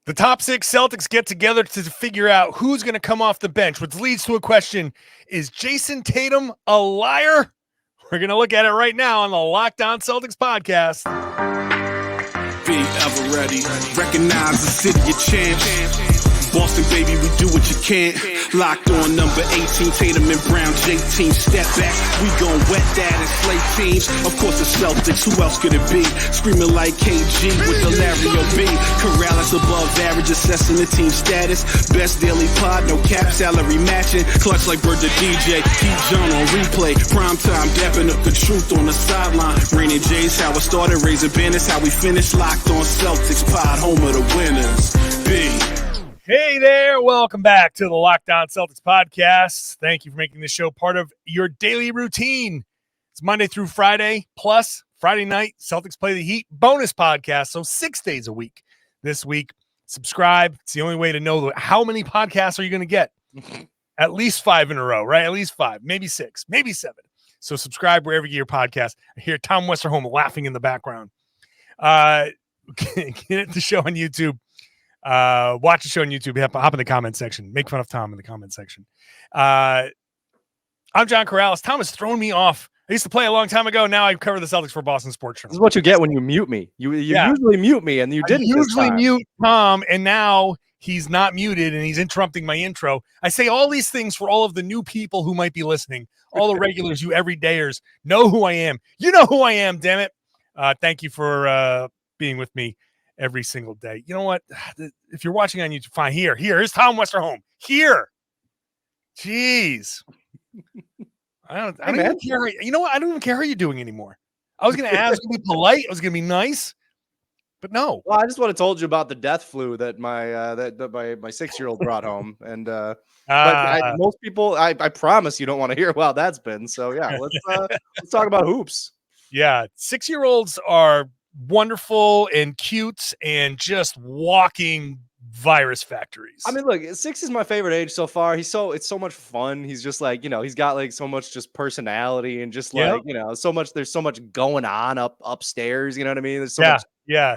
The top six Celtics get together to figure out who's going to come off the bench, which leads to a question. Is Jayson Tatum a liar? We're going to look at it right now on the Locked On Celtics podcast. Be ever ready. Recognize the city of champs. Boston, baby, we do what you can't. Locked on number 18, Tatum and Brown, J-team, step back. We gon' wet that and slay teams. Of course, the Celtics, who else could it be? Screaming like KG with the Larry O.B. Karalis above average, assessing the team status. Best daily pod, no cap, salary matching. Clutch like Bird the DJ, Heat John on replay. Prime time, dapping up the truth on the sideline. Raining J's, how it started, raising banners, how we finished. Locked on Celtics pod, home of the winners. B. Hey there, welcome back to the Locked On Celtics podcast. Thank you for making this show part of your daily routine. It's Monday through Friday, plus Friday night, Celtics Play the Heat bonus podcast, so 6 days a week this week. Subscribe. It's the only way to know how many podcasts are you going to get. At least 5 in a row, right? At least 5, maybe 6, maybe 7. So subscribe wherever you get your podcast. I hear Tom Westerholm laughing in the background. Get the show on YouTube. Watch the show on YouTube. Hop in the comment section. Make fun of Tom in the comment section. I'm John Karalis. Tom has thrown me off. I used to play a long time ago. Now I cover the Celtics for Boston Sports Journal. This is what you get when you mute me. You usually mute me, and you didn't. I usually mute Tom, and now he's not muted, and he's interrupting my intro. I say all these things for all of the new people who might be listening. All the regulars, you everydayers, know who I am. You know who I am, damn it. Thank you for being with me every single day. You know what? If you're watching on YouTube, fine. Here's Tom Westerholm. Here. Jeez. I don't even care. You know what? I don't even care how you're doing anymore. I was going to ask, be polite. I was going to be nice, but no. Well, I just would have told you about the death flu that my 6-year-old brought home, and but most people, I promise you don't want to hear how that's been. So yeah, let's talk about hoops. Yeah, 6-year-olds are wonderful and cute and just walking virus factories. I mean, look, 6 is my favorite age so far. It's so much fun. He's just like, he's got like so much just personality and just like, so much, there's so much going on upstairs. You know what I mean? There's so much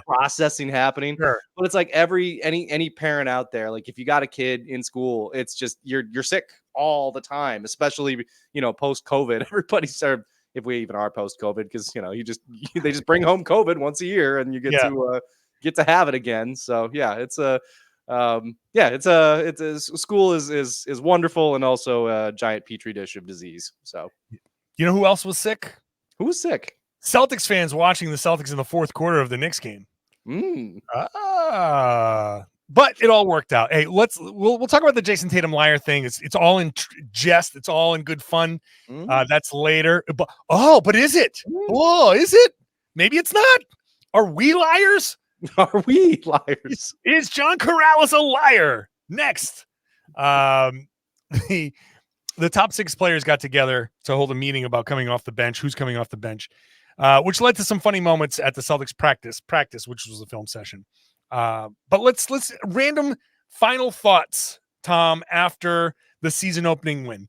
processing happening. Sure. But it's like any parent out there, like if you got a kid in school, it's just, you're sick all the time, especially, post COVID. Everybody's if we even are post COVID, because they just bring home COVID once a year and you get to have it again. So school is wonderful and also a giant petri dish of disease. So you know who else was sick? Who was sick? Celtics fans watching the Celtics in the fourth quarter of the Knicks game. But it all worked out. Hey, we'll talk about the Jayson Tatum liar thing. It's all in jest. It's all in good fun. That's later. But is it? Oh, is it? Maybe it's not. Are we liars? Are we liars? Is John Karalis a liar? Next. The top 6 players got together to hold a meeting about coming off the bench. Who's coming off the bench? Which led to some funny moments at the Celtics practice, which was a film session. But let's random final thoughts, Tom, after the season opening win,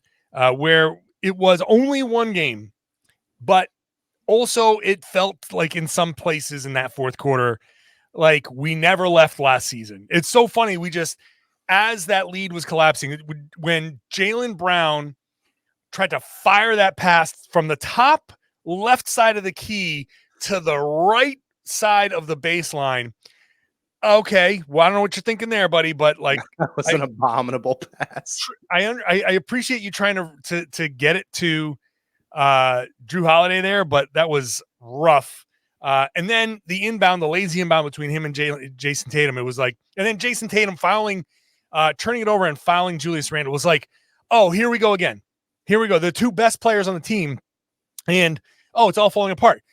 where it was only one game, but also it felt like in some places in that fourth quarter, like we never left last season. It's so funny. As that lead was collapsing, when Jaylen Brown tried to fire that pass from the top left side of the key to the right side of the baseline. Okay, well, I don't know what you're thinking there, buddy, but like that was an abominable pass. I appreciate you trying to get it to Drew Holiday there, but that was rough. And then the lazy inbound between him and Jayson Tatum, it was like, and then Jayson Tatum turning it over and fouling Julius Randle was like, oh, here we go again. Here we go. The 2 best players on the team, and it's all falling apart.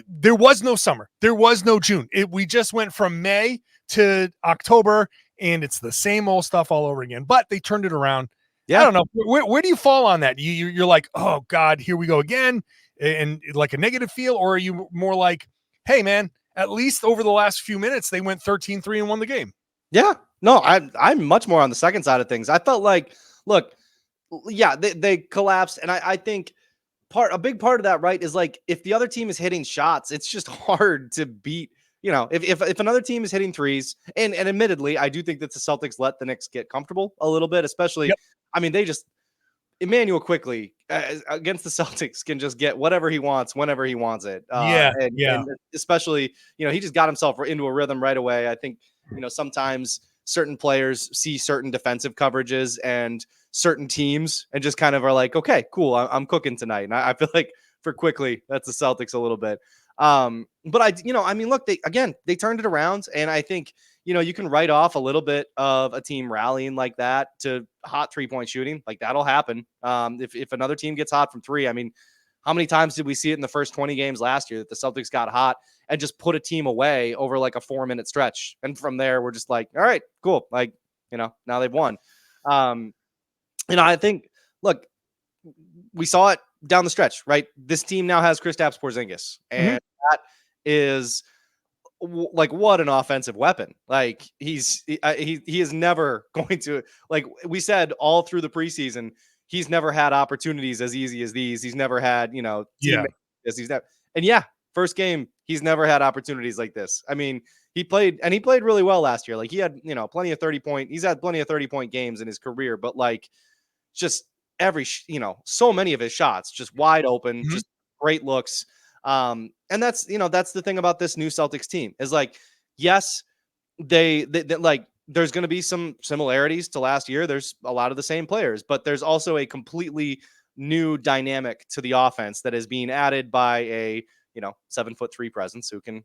There was no summer. There was no June. We just went from May to October, and it's the same old stuff all over again. But they turned it around. Yeah. I don't know. Where do you fall on that? You're like, oh, God, here we go again, and like a negative feel? Or are you more like, hey, man, at least over the last few minutes, they went 13-3 and won the game? Yeah. No, I'm much more on the second side of things. I felt like, look, yeah, they collapsed, and I think a big part of that, right, is like if the other team is hitting shots, it's just hard to beat you know, if another team is hitting threes, and admittedly, I do think that the Celtics let the Knicks get comfortable a little bit, especially, Yep. I mean, Emmanuel quickly against the Celtics can just get whatever he wants whenever he wants it. And especially, you know, he just got himself into a rhythm right away. I think, you know, sometimes certain players see certain defensive coverages and certain teams and just kind of are like, okay, cool, I'm cooking tonight. And I feel like for quickly, that's the Celtics a little bit. But I mean, look, they turned it around, and I think, you know, you can write off a little bit of a team rallying like that to hot 3-point shooting. Like, that'll happen. If another team gets hot from three, I mean, how many times did we see it in the first 20 games last year that the Celtics got hot and just put a team away over like a 4-minute stretch? And from there, we're just like, all right, cool. Like, you know, now they've won. You know, I think, look, we saw it down the stretch, right? This team now has Kristaps Porzingis, and that is like, what an offensive weapon. Like, he is never going to, like we said all through the preseason, he's never had opportunities as easy as these. He's never had, you know, teammates. He's never, and yeah, first game, he's never had opportunities like this. I mean, he played really well last year. Like, he had, you know, he's had plenty of 30-point games in his career, but like, just so many of his shots just wide open, just great looks. And that's the thing about this new Celtics team is, like, yes, they like, there's going to be some similarities to last year. There's a lot of the same players, but there's also a completely new dynamic to the offense that is being added by a, 7'3" presence who can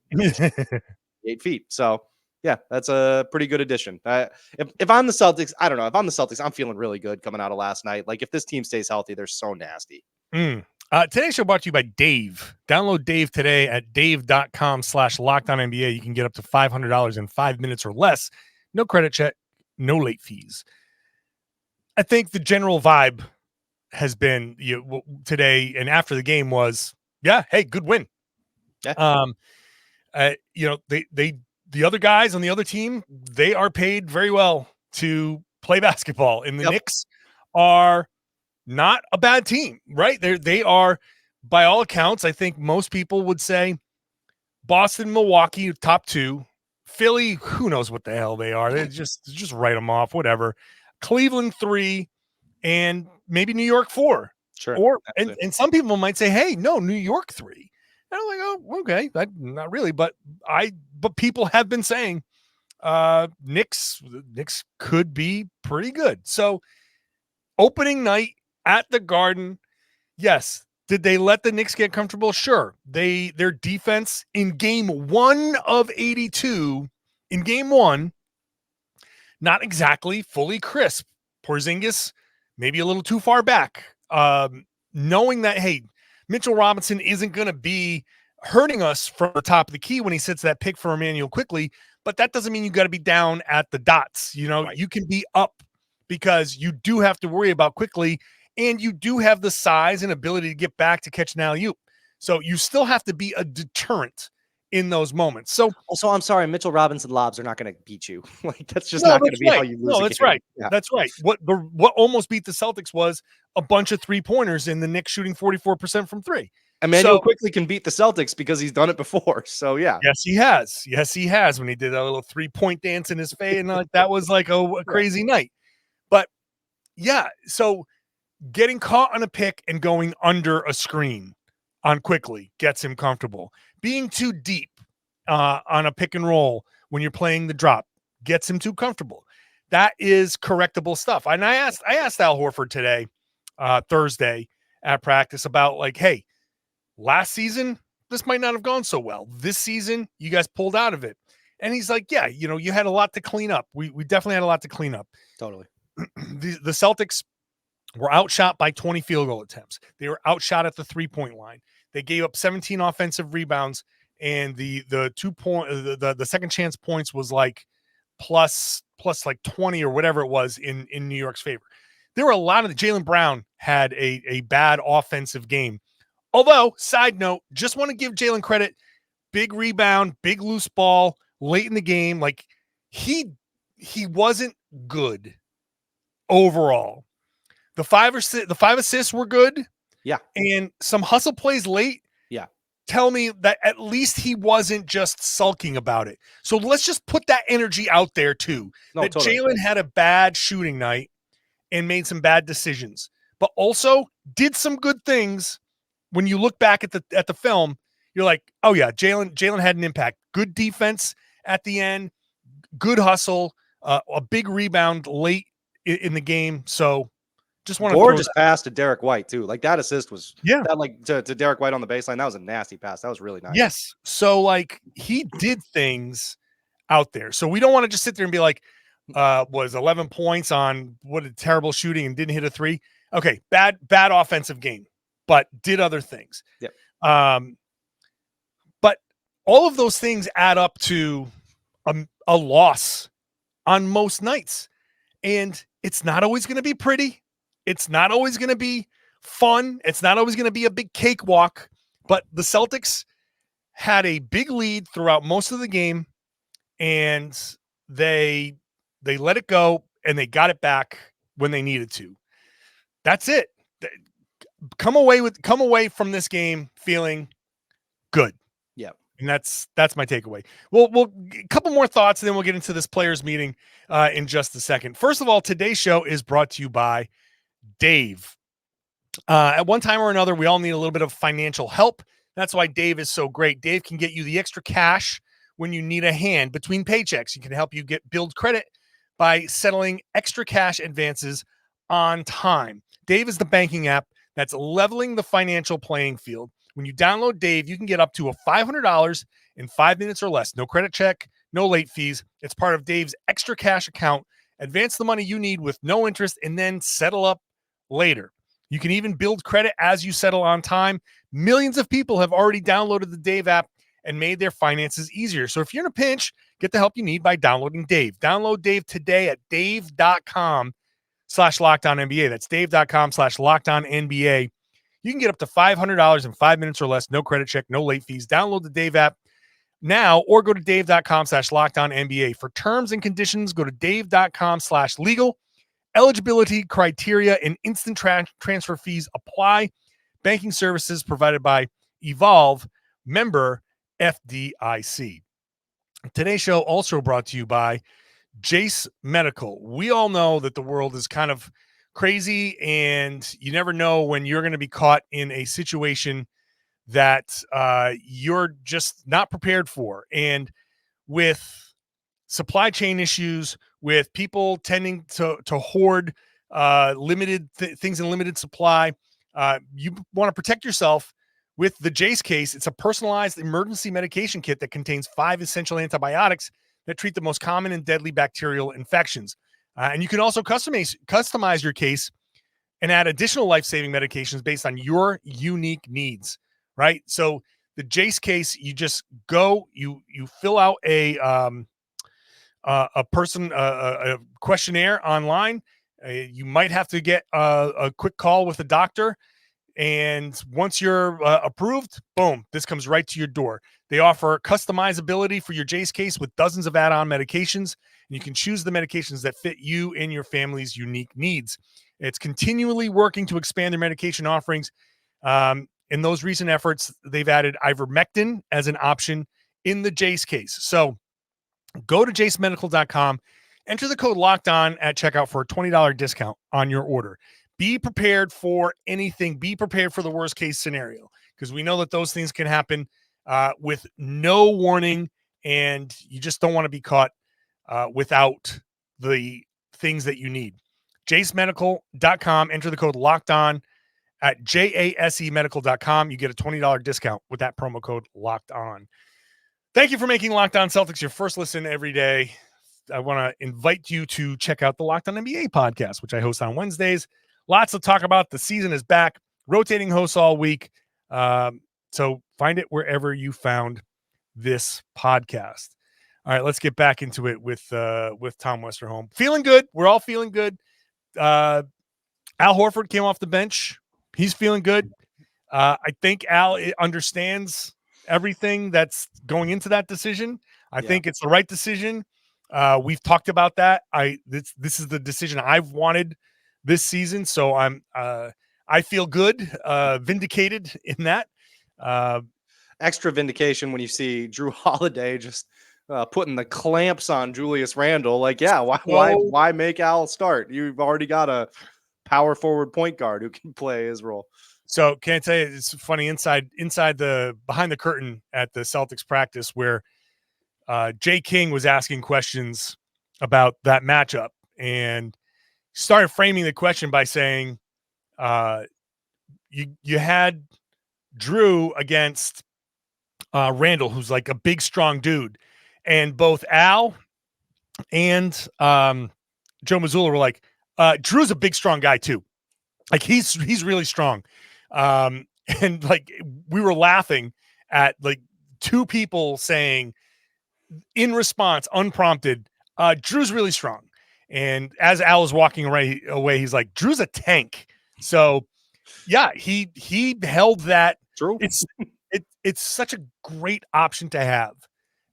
8 feet. So yeah, that's a pretty good addition. If I'm the Celtics, I don't know. If I'm the Celtics, I'm feeling really good coming out of last night. Like, if this team stays healthy, they're so nasty. Today's show brought to you by Dave. Download Dave today at dave.com/LockedOnNBA. You can get up to $500 in 5 minutes or less. No credit check, no late fees. I think the general vibe has been today and after the game was, yeah, hey, good win. Yeah. The other guys on the other team, they are paid very well to play basketball, and the Knicks are not a bad team, right? They are, by all accounts, I think most people would say Boston, Milwaukee, top two. Philly, who knows what the hell they are? They just write them off, whatever. Cleveland 3, and maybe New York 4. Sure. Or and some people might say, hey, no, New York 3. And I'm like, oh, okay, not really, but people have been saying Knicks could be pretty good. So opening night at the Garden, yes. Did they let the Knicks get comfortable? Sure. Their defense in game 1 of 82, in game 1, not exactly fully crisp. Porzingis maybe a little too far back. Knowing that, hey, Mitchell Robinson isn't going to be hurting us from the top of the key when he sits that pick for Emmanuel quickly, but that doesn't mean you got to be down at the dots. Right. You can be up because you do have to worry about quickly, and you do have the size and ability to get back to catch an alley-oop. So you still have to be a deterrent in those moments. So also, I'm sorry, Mitchell Robinson lobs are not going to beat you. Like, that's just not going to be how you lose. No, that's right. Yeah. That's right. What almost beat the Celtics was a bunch of 3-pointers and the Knicks shooting 44% from 3. Emmanuel quickly can beat the Celtics because he's done it before. So yeah. Yes, he has. When he did that little 3-point dance in his face, and that was like a crazy night. But yeah, so getting caught on a pick and going under a screen on quickly gets him comfortable. Being too deep on a pick and roll when you're playing the drop gets him too comfortable. That is correctable stuff. And I asked Al Horford today, Thursday at practice, about like, hey, last season, this might not have gone so well. This season, you guys pulled out of it. And he's like, yeah, you had a lot to clean up. We definitely had a lot to clean up. Totally. The Celtics were outshot by 20 field goal attempts. They were outshot at the 3-point line. They gave up 17 offensive rebounds, and the second chance points was like plus like 20 or whatever it was in New York's favor. There were a lot of Jaylen Brown had a bad offensive game. Although, side note, just want to give Jaylen credit. Big rebound, big loose ball late in the game. Like, he wasn't good overall. The 5 assists were good. Yeah. And some hustle plays late. Yeah. tell me that at least he wasn't just sulking about it. So let's just put that energy out there too. No, that totally. Jaylen had a bad shooting night and made some bad decisions, but also did some good things. When you look back at the film, you're like, oh yeah, Jaylen had an impact. Good defense at the end, good hustle, a big rebound late in the game. So just want to gorgeous pass to Derek White too. Like that assist was that like to Derek White on the baseline. That was a nasty pass. That was really nice. Yes. So like he did things out there. So we don't want to just sit there and be like, was 11 points on what a terrible shooting and didn't hit a three. Okay, bad offensive game, but did other things. Yep. But all of those things add up to a loss on most nights. And it's not always going to be pretty. It's not always going to be fun. It's not always going to be a big cakewalk. But the Celtics had a big lead throughout most of the game, and they let it go, and they got it back when they needed to. That's it. Come away from this game feeling good. Yeah. And that's my takeaway. We'll a couple more thoughts, and then we'll get into this players meeting in just a second. First of all, today's show is brought to you by Dave. At one time or another, we all need a little bit of financial help. That's why Dave is so great. Dave can get you the extra cash when you need a hand between paychecks. He can help you build credit by settling extra cash advances on time. Dave is the banking app that's leveling the financial playing field. When you download Dave, you can get up to $500 in 5 minutes or less. No credit check, no late fees. It's part of Dave's extra cash account. Advance the money you need with no interest and then settle up later. You can even build credit as you settle on time. Millions of people have already downloaded the Dave app and made their finances easier. So if you're in a pinch, get the help you need by downloading Dave. Download Dave today at dave.com/LockedOnNBA. That's dave.com/LockedOnNBA. You can get up to $500 in 5 minutes or less. No credit check, no late fees. Download the Dave app now or go to dave.com/LockedOnNBA. For terms and conditions, go to dave.com/legal. Eligibility criteria and instant transfer fees apply. Banking services provided by Evolve, member FDIC. Today's show also brought to you by Jase Medical. We all know that the world is kind of crazy, and you never know when you're going to be caught in a situation that you're just not prepared for. And with supply chain issues, with people tending to hoard limited things in limited supply, you want to protect yourself with the Jase case. It's a personalized emergency medication kit that contains 5 essential antibiotics that treat the most common and deadly bacterial infections. And you can also customize your case and add additional life-saving medications based on your unique needs, right? So the Jase case, you just go, you fill out a questionnaire online. You might have to get a quick call with a doctor. And once you're approved, boom, this comes right to your door. They offer customizability for your Jase case with dozens of add-on medications. And you can choose the medications that fit you and your family's unique needs. It's continually working to expand their medication offerings. In those recent efforts, they've added ivermectin as an option in the Jase case. So go to jasemedical.com, enter the code LOCKEDON at checkout for a $20 discount on your order. Be prepared for anything. Be prepared for the worst case scenario, because we know that those things can happen with no warning, and you just don't want to be caught without the things that you need. jasemedical.com, enter the code LOCKEDON at jasemedical.com. You get a $20 discount with that promo code LOCKEDON. Thank you for making Locked On Celtics your first listen every day. I want to invite you to check out the Locked On NBA podcast, which I host on Wednesdays. Lots to talk about. The season is back. Rotating hosts all week. So find it wherever you found this podcast. All right, let's get back into it with Tom Westerholm. Feeling good. We're all feeling good. Al Horford came off the bench. He's feeling good. I think Al understands everything that's going into that decision. I think it's the right decision. We've talked about that. This is the decision I've wanted this season, so I feel good, vindicated in that. extra vindication when you see Drew Holiday just putting the clamps on Julius Randle. Like, yeah, why make Al start? You've already got a power forward point guard who can play his role. So can I tell you, it's funny behind the curtain at the Celtics practice where Jay King was asking questions about that matchup and started framing the question by saying, you had Drew against Randall, who's like a big, strong dude. And both Al and Joe Mazzulla were like, Drew's a big, strong guy too. Like he's really strong. And like we were laughing at like two people saying in response, unprompted, Drew's really strong. And as Al was walking away, he's like, Drew's a tank. So yeah, he held that. True. It's such a great option to have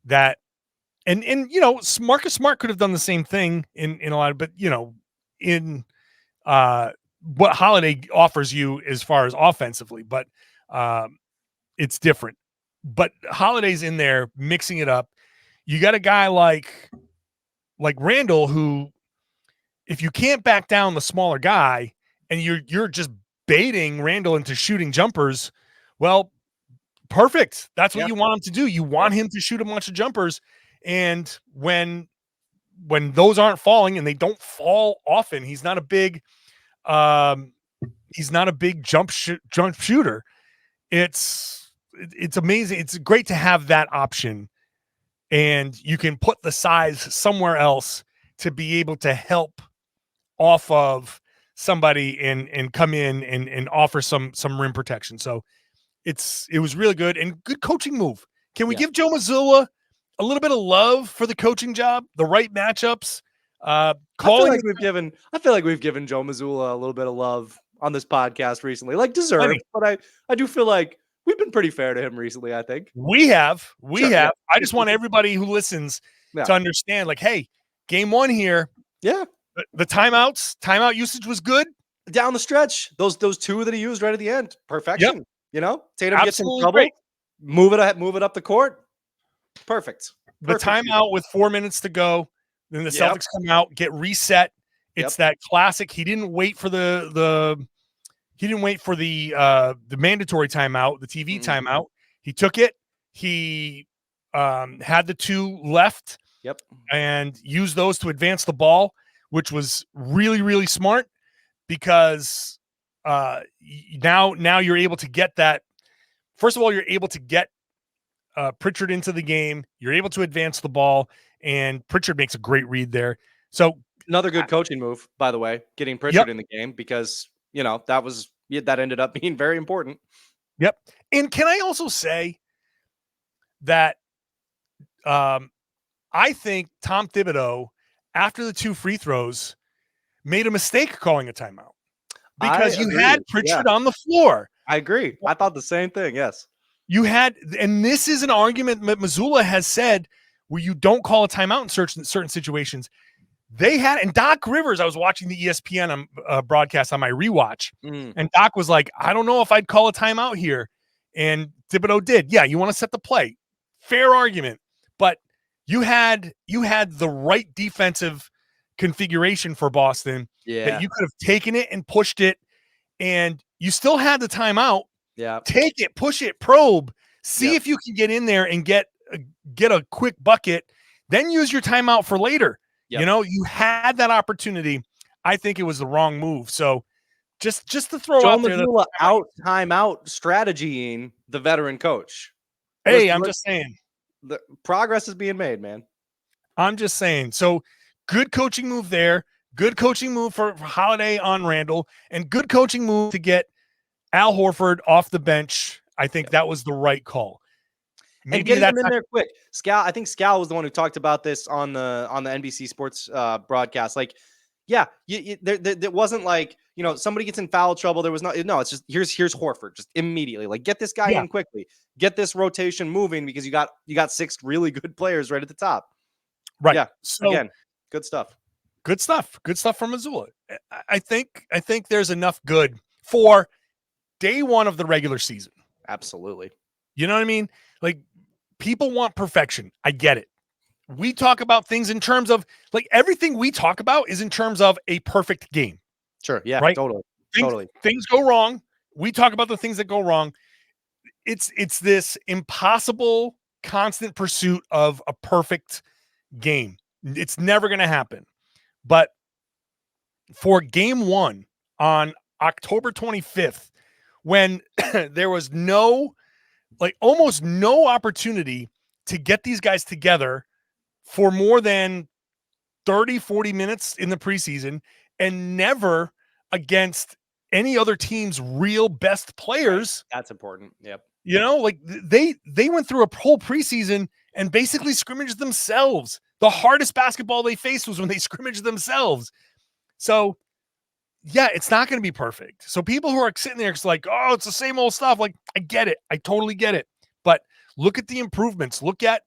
that. And Marcus Smart could have done the same thing in a lot of, but in what Holiday offers you as far as offensively, but it's different. But Holiday's in there mixing it up. You got a guy like Randall who, if you can't back down the smaller guy and you're just baiting Randall into shooting jumpers, well, perfect. That's what you want him to do. You want him to shoot a bunch of jumpers. And when those aren't falling, and they don't fall often, he's not a big jump shooter. It's amazing. It's great to have that option, and you can put the size somewhere else to be able to help off of somebody and come in and offer some rim protection. So it was really good and good coaching move. Can we give Joe Mazzulla a little bit of love for the coaching job, the right matchups? I feel like we've given Joe Mazzulla a little bit of love on this podcast recently, like deserved. But I do feel like we've been pretty fair to him recently. I think we have. Yeah. I just want everybody who listens to understand, like, hey, game one here. Yeah. The timeout usage was good down the stretch. Those two that he used right at the end, perfection. Yep. Tatum gets in trouble, great. Move it up the court. Perfect. The timeout with 4 minutes to go. Then the Celtics come out, get reset. It's that classic. He didn't wait for the mandatory timeout, the TV timeout. He took it. He had the two left. Yep. And used those to advance the ball, which was really, really smart because now you're able to get that. First of all, you're able to get Pritchard into the game. You're able to advance the ball, and Pritchard makes a great read there. So another good coaching move, by the way, getting Pritchard in the game, because that ended up being very important. Yep. And can I also say that I think Tom Thibodeau, after the two free throws, made a mistake calling a timeout because you had Pritchard on the floor. I agree. I thought the same thing. Yes. You had, and this is an argument that Mazzulla has said where you don't call a timeout in certain situations. They had, and Doc Rivers, I was watching the ESPN broadcast on my rewatch, and Doc was like, I don't know if I'd call a timeout here. And Thibodeau did. Yeah, you want to set the play. Fair argument. But you had the right defensive configuration for Boston that you could have taken it and pushed it, and you still had the timeout. Yeah. Take it, push it, probe, see if you can get in there and get a quick bucket, then use your timeout for later. Yep. You had that opportunity. I think it was the wrong move. So just to throw Joe out there, timeout strategying the veteran coach. Hey, I'm just saying. The progress is being made, man. I'm just saying. So good coaching move there. Good coaching move for Holiday on Randall, and good coaching move to get Al Horford off the bench. I think that was the right call. Maybe and getting him in there quick. I think Scal was the one who talked about this on the NBC Sports broadcast. Like, there wasn't like, somebody gets in foul trouble. There was it's just here's Horford, just immediately, like, get this guy in quickly, get this rotation moving, because you got six really good players right at the top. Right. Yeah. So again, good stuff. Good stuff from Mazzulla. I think there's enough good for day one of the regular season. Absolutely. You know what I mean? Like, people want perfection. I get it. We talk about things in terms of, like, everything we talk about is in terms of a perfect game. Sure. Yeah, right? totally. Things go wrong. We talk about the things that go wrong. It's this impossible, constant pursuit of a perfect game. It's never going to happen. But for game one on October 25th, when there was almost no opportunity to get these guys together for more than 30, 40 minutes in the preseason, and never against any other team's real best players. Right. That's important. Yep. You know, like they went through a whole preseason and basically scrimmaged themselves. The hardest basketball they faced was when they scrimmaged themselves. So, yeah, it's not going to be perfect. So people who are sitting there just like, oh, it's the same old stuff. Like, I get it. I totally get it. But look at the improvements. Look at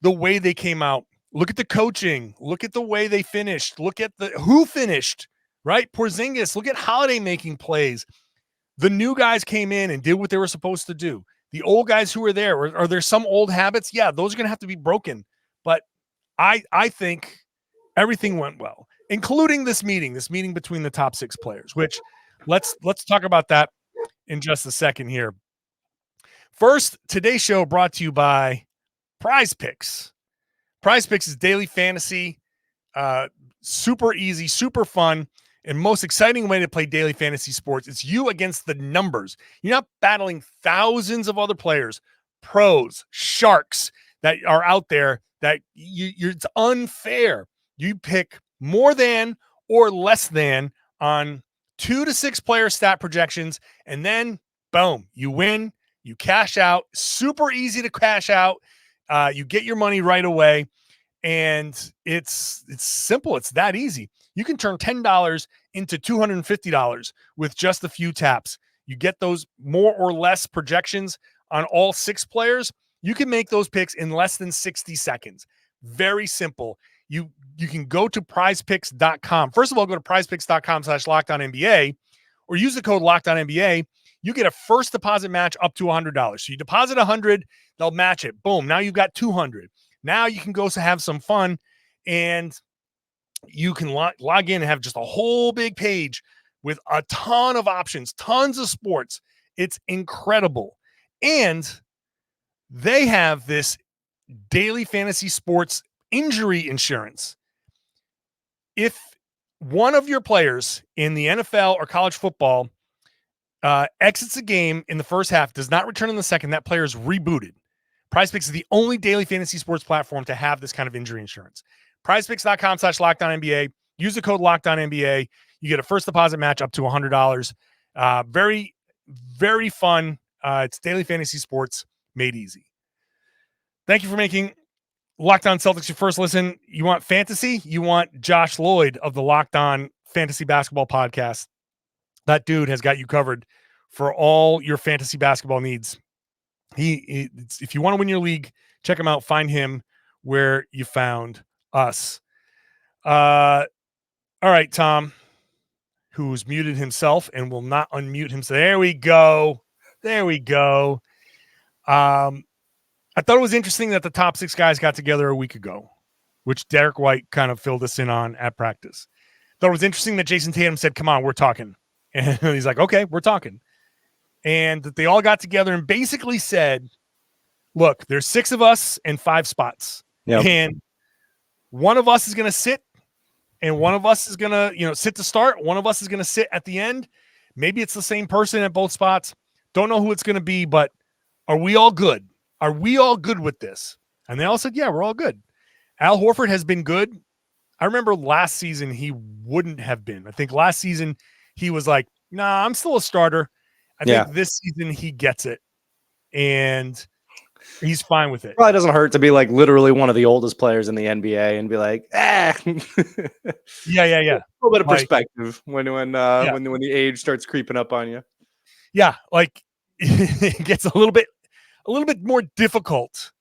the way they came out. Look at the coaching. Look at the way they finished. Look at who finished, right? Porzingis. Look at Holiday making plays. The new guys came in and did what they were supposed to do. The old guys who were there, are there some old habits? Yeah, those are going to have to be broken. But I think everything went well, including this meeting between the top six players, which let's talk about that in just a second here. First, today's show brought to you by PrizePicks. PrizePicks is daily fantasy, super easy, super fun, and most exciting way to play daily fantasy sports. It's you against the numbers. You're not battling thousands of other players, pros, sharks that are out there that it's unfair. You pick more than or less than on 2 to 6 player stat projections, and then boom, you win, you cash out. Super easy to cash out. You get your money right away, and it's simple. It's that easy. You can turn $10 into $250 with just a few taps. You get those more or less projections on all 6 players. You can make those picks in less than 60 seconds. Very simple. You can go to prizepicks.com. First of all, go to prizepicks.com/LockedOnNBA or use the code LockedOnNBA. You get a first deposit match up to $100. So you deposit $100, they'll match it. Boom. Now you've got $200. Now you can go have some fun, and you can log in and have just a whole big page with a ton of options, tons of sports. It's incredible. And they have this daily fantasy sports injury insurance. If one of your players in the NFL or college football exits a game in the first half, does not return in the second, that player is rebooted. PrizePicks is the only daily fantasy sports platform to have this kind of injury insurance. PrizePicks.com/LockedOnNBA. Use the code LockedOnNBA. You get a first deposit match up to $100. Very, very fun. It's daily fantasy sports made easy. Thank you for making Locked On Celtics your first listen. You want fantasy? You want Josh Lloyd of the Locked On Fantasy Basketball Podcast. That dude has got you covered for all your fantasy basketball needs. If you want to win your league, check him out. Find him where you found us. All right, Tom, who's muted himself and will not unmute himself. There we go. I thought it was interesting that the top 6 guys got together a week ago, which Derek White kind of filled us in on at practice. Thought it was interesting that Jayson Tatum said, come on, we're talking. And he's like, okay, we're talking. And that they all got together and basically said, look, there's 6 of us and 5 spots. Yep. And one of us is going to sit, and one of us is going to, sit to start. One of us is going to sit at the end. Maybe it's the same person at both spots. Don't know who it's going to be, but are we all good? Are we all good with this? And they all said, yeah, we're all good. Al Horford has been good. I remember last season he wouldn't have been. I think last season he was like, nah, I'm still a starter. I think this season he gets it, and he's fine with it. Probably doesn't hurt to be like literally one of the oldest players in the NBA and be like, Yeah. A little bit of perspective when the age starts creeping up on you. Yeah, like it gets a little bit more difficult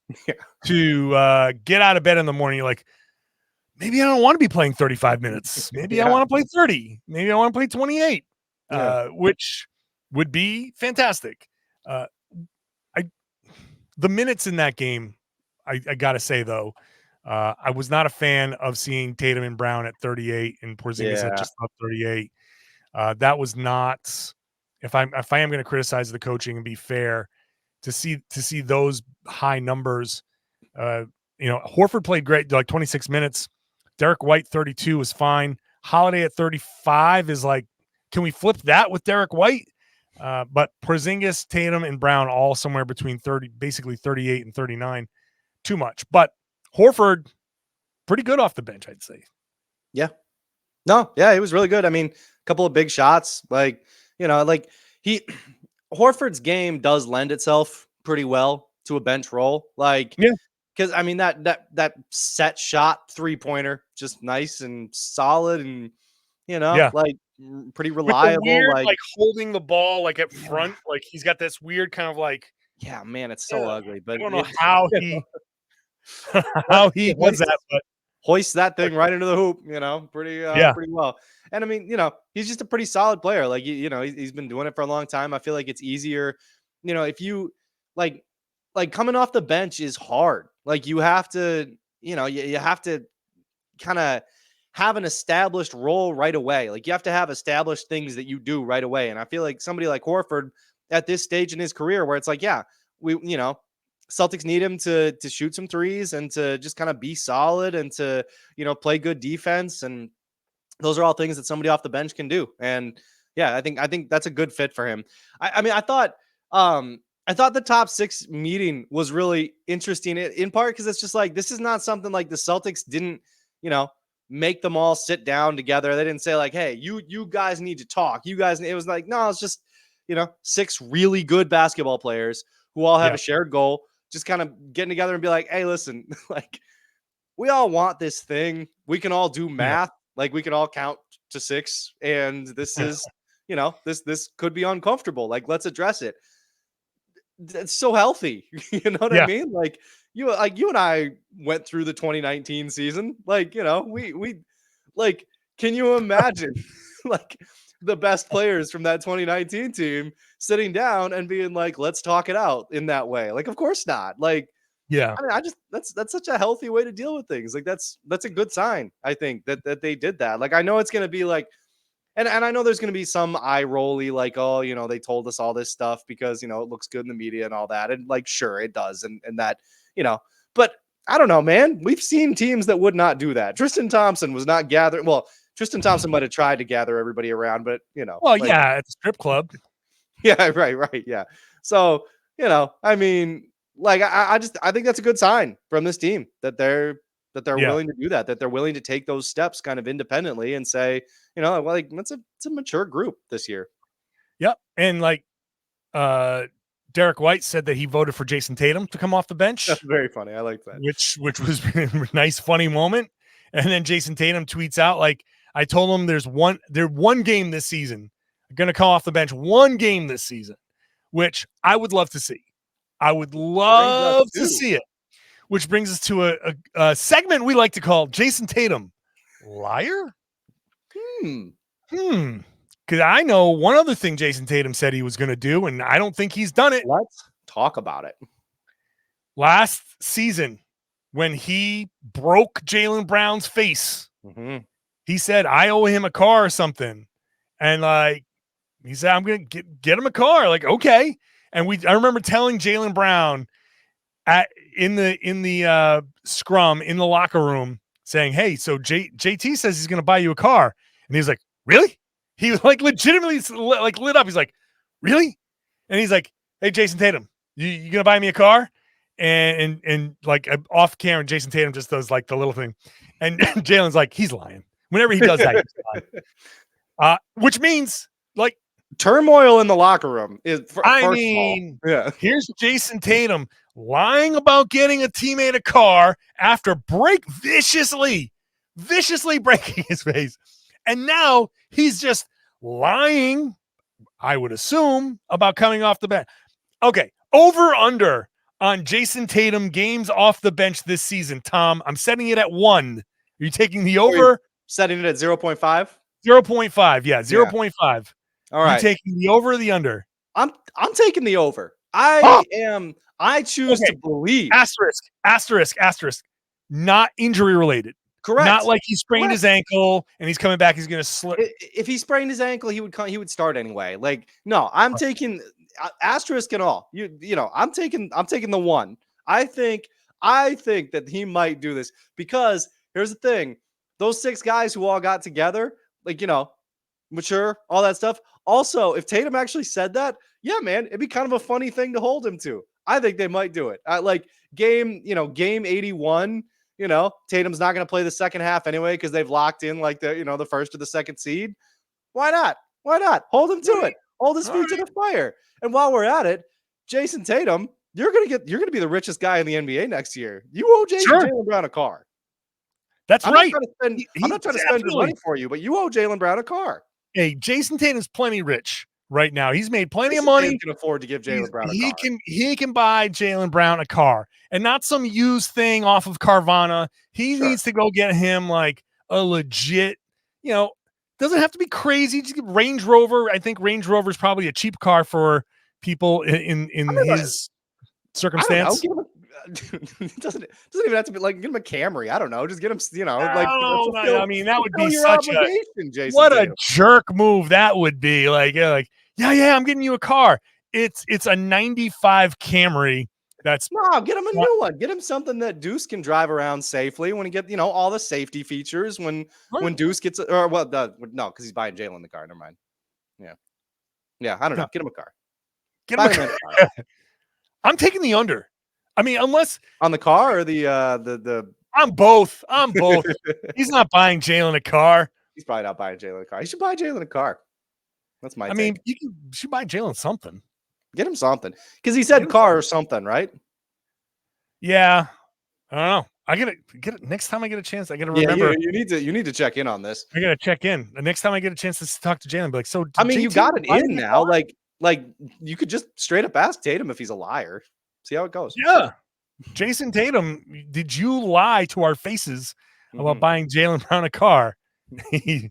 to get out of bed in the morning. You're like, maybe I don't want to be playing 35 minutes. Maybe I want to play 30. Maybe I want to play 28, which would be fantastic. the minutes in that game, I gotta say though, I was not a fan of seeing Tatum and Brown at 38 and Porzingis at just about 38. That was not. If I am going to criticize the coaching and be fair, to see those high numbers, Horford played great, like 26 minutes. Derek White 32 was fine. Holiday at 35 is like, can we flip that with Derek White? But Porzingis, Tatum, and Brown all somewhere between 38 and 39. Too much. But Horford, pretty good off the bench, I'd say. Yeah. No, yeah, he was really good. I mean, a couple of big shots. Like, Horford's game does lend itself pretty well to a bench role. Like, yeah. Because I mean that set shot 3-pointer, just nice and solid, and like pretty reliable. Weird, like holding the ball like at front, like he's got this weird kind of like. Yeah, man, it's so ugly. But I don't know how he does that, but hoist that thing right into the hoop. Pretty well. And I mean, he's just a pretty solid player. Like he's been doing it for a long time. I feel like it's easier, if you like coming off the bench is hard. Like you have to, you have to kind of have an established role right away. Like you have to have established things that you do right away. And I feel like somebody like Horford at this stage in his career where it's like, yeah, Celtics need him to shoot some threes and to just kind of be solid and to, play good defense. And those are all things that somebody off the bench can do. And yeah, I think that's a good fit for him. I mean, I thought the top six meeting was really interesting in part because it's just like, this is not something like the Celtics didn't, make them all sit down together. They didn't say like, hey, you guys need to talk. It was like, no, it's just, 6 really good basketball players who all have a shared goal, just kind of getting together and be like, hey, listen, like we all want this thing. We can all do math. Like we can all count to 6. And this is, this could be uncomfortable. Like, let's address it. It's so healthy. You know what I mean? Like you and I went through the 2019 season. Like, we like, can you imagine like the best players from that 2019 team sitting down and being like, let's talk it out in that way? Like, of course not. Like, yeah, I mean, that's such a healthy way to deal with things. Like that's a good sign. I think that they did that. Like, I know it's going to be like, and I know there's going to be some eye rolly, like, oh, they told us all this stuff because, it looks good in the media and all that. And like, sure, it does. And that, but I don't know, man, we've seen teams that would not do that. Tristan Thompson was not gathering. Well, Tristan Thompson might have tried to gather everybody around, but, well, like, at the strip club. Yeah, right. Yeah. So, I mean, like, I think that's a good sign from this team that they're willing to do that they're willing to take those steps kind of independently and say, well, like it's a mature group this year. Yep. And like Derek White said that he voted for Jayson Tatum to come off the bench. That's very funny. I like that. Which was a nice, funny moment. And then Jayson Tatum tweets out, like, I told him there's one game this season. I'm going to come off the bench one game this season, which I would love to see. I would love to see it. Which brings us to a segment we like to call Jayson Tatum Liar? Because I know one other thing Jayson Tatum said he was going to do, and I don't think he's done it. Let's talk about it. Last season, when he broke Jaylen Brown's face, he said, I owe him a car or something. And like, he said, I'm going to get him a car. Like, okay. And I remember telling Jaylen Brown in the scrum in the locker room saying, hey, so JT says he's going to buy you a car. And he was like, really? He was like legitimately like lit up. He's like, really? And he's like, hey, Jayson Tatum, you going to buy me a car? And like off camera, Jayson Tatum just does like the little thing. And Jaylen's like, he's lying. Whenever he does that, he's lying. Which means like turmoil in the locker room is, here's Jayson Tatum lying about getting a teammate a car after viciously breaking his face. And now he's just lying, I would assume, about coming off the bench. Okay, over under on Jayson Tatum games off the bench this season. Tom, I'm setting it at 1. Are you taking the over? Setting it at 0.5? 0.5, yeah, 0.5. All right. You taking the over or the under? I'm taking the over. I choose to believe. Asterisk. Not injury related. Correct. Not like he sprained his ankle and he's coming back. He's going to slip. If he sprained his ankle, he would start anyway. Like, no, I'm taking asterisk and all. I'm taking the one. I think that he might do this because here's the thing: those 6 guys who all got together, like, mature, all that stuff. Also, if Tatum actually said that, yeah, man, it'd be kind of a funny thing to hold him to. I think they might do it. Like game 81. Tatum's not going to play the second half anyway because they've locked in like the first or the second seed. Why not? Hold him to it. Hold his feet to the fire. And while we're at it, Jayson Tatum, you're gonna be the richest guy in the NBA next year. You owe Jaylen Brown a car. That's right. I'm not trying to spend your money for you, but you owe Jaylen Brown a car. Hey, Jayson Tatum's plenty rich right now. He's made plenty of money. He can afford to give Jaylen Brown a car. He can buy Jaylen Brown a car and not some used thing off of Carvana. He needs to go get him like a legit, doesn't have to be crazy. Just get Range Rover. I think Range Rover is probably a cheap car for people in his circumstance. It doesn't even have to be like, get him a Camry. I don't know. Just get him, I mean, that would be such Jayson what Tatum. a jerk move that would be. Like, yeah, I'm getting you a car. It's a 95 Camry. Get him a new one. Get him something that Deuce can drive around safely when he get, all the safety features when Deuce gets, no, because he's buying Jaylen the car. Never mind. Yeah. I don't know. Get him a car. Get him a car. I'm taking the under. I mean, unless on the car or the I'm both. He's not buying Jaylen a car. He's probably not buying Jaylen a car. He should buy Jaylen a car. That's my. I mean, you should buy Jaylen something. Get him something because he said car or something, right? Yeah, I don't know. I get it next time I get a chance. I got to remember. You need to check in on this. I got to check in the next time I get a chance to talk to Jaylen. Be like, so I mean, you got it in now. Like you could just straight up ask Tatum if he's a liar. See how it goes. Yeah. Jayson Tatum, did you lie to our faces about buying Jaylen Brown a car? He's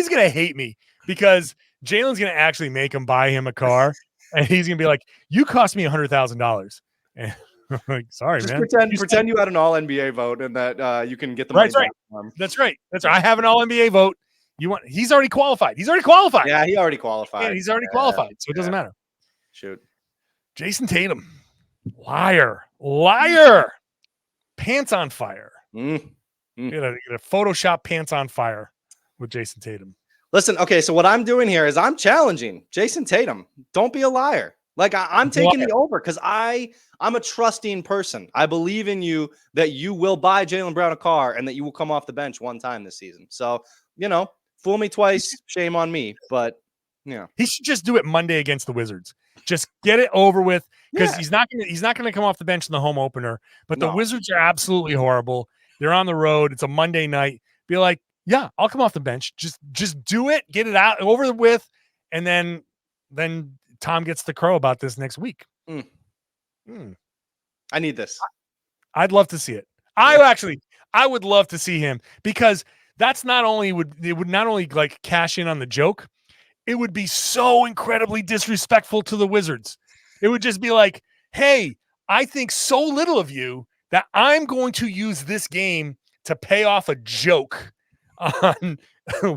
going to hate me because Jaylen's going to actually make him buy him a car. And he's going to be like, you cost me $100,000. And I'm like, sorry, just man. Pretend you had an all NBA vote and that you can get the money back. That's right. I have an all NBA vote. He's already qualified. Yeah, he already qualified. Yeah, he's already qualified. So it doesn't matter. Shoot. Jayson Tatum. Liar. Pants on fire. Get a Photoshop pants on fire with Jayson Tatum. Listen, okay, so what I'm doing here is I'm challenging Jayson Tatum. Don't be a liar. Like I'm taking the over because I'm a trusting person. I believe in you that you will buy Jaylen Brown a car and that you will come off the bench one time this season. So, fool me twice, shame on me. But he should just do it Monday against the Wizards. Just get it over with because he's not gonna come off the bench in the home opener. But the Wizards are absolutely horrible. They're on the road. It's a Monday night. Be like, yeah, I'll come off the bench. Just do it, get it out over with, and then Tom gets the crow about this next week. I need this. I'd love to see it. I would love to see him because that's not only would not only like cash in on the joke, it would be so incredibly disrespectful to the Wizards. It would just be like, hey, I think so little of you that I'm going to use this game to pay off a joke on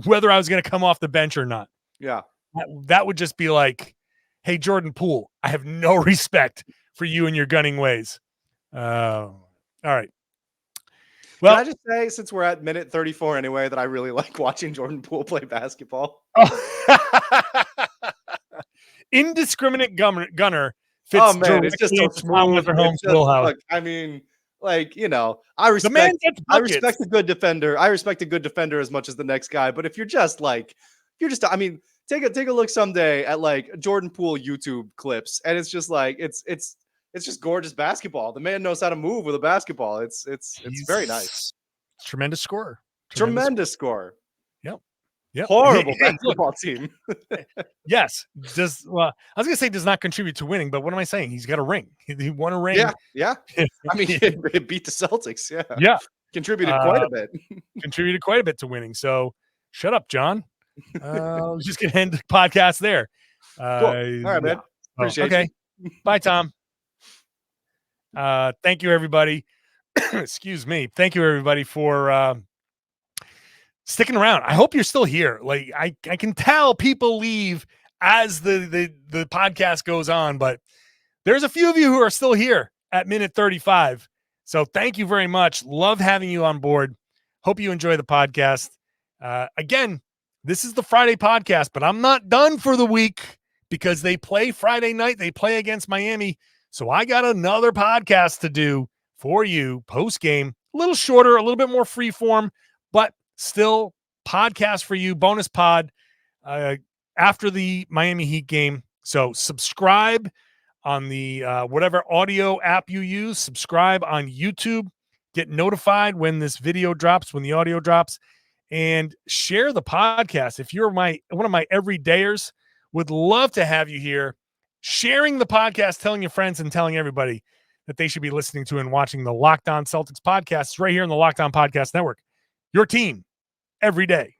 whether I was going to come off the bench or not. Yeah. That would just be like, hey, Jordan Poole, I have no respect for you and your gunning ways. All right. Well, can I just say, since we're at minute 34 anyway, that I really like watching Jordan Poole play basketball? Indiscriminate gunner fits it's just so smooth. Look, I mean, I respect a good defender. I respect a good defender as much as the next guy. But if you're just, I mean, take a look someday at like Jordan Poole YouTube clips, and it's just like it's just gorgeous basketball. The man knows how to move with a basketball. It's very nice. Tremendous scorer. Tremendous scorer. Yep. Horrible basketball team. Yes. I was going to say does not contribute to winning, but what am I saying? He's got a ring. He won a ring. Yeah. I mean, it beat the Celtics. Yeah. Contributed quite a bit. Contributed quite a bit to winning. So shut up, John. I was just going to end the podcast there. Cool. All right, man. Appreciate okay. you. Bye, Tom. Thank you, everybody. Excuse me. Thank you, everybody, for sticking around. I hope you're still here. Like I can tell people leave as the podcast goes on, but there's a few of you who are still here at minute 35. So thank you very much. Love having you on board. Hope you enjoy the podcast. Again, this is the Friday podcast, but I'm not done for the week because they play Friday night. They play against Miami. So I got another podcast to do for you post game, a little shorter, a little bit more free form, but still podcast for you, bonus pod after the Miami Heat game. So subscribe on the whatever audio app you use, subscribe on YouTube, get notified when this video drops, when the audio drops, and share the podcast. If you're one of my everydayers, would love to have you here sharing the podcast, telling your friends and telling everybody that they should be listening to and watching the Locked On Celtics podcast right here in the Locked On Podcast Network. Your team every day.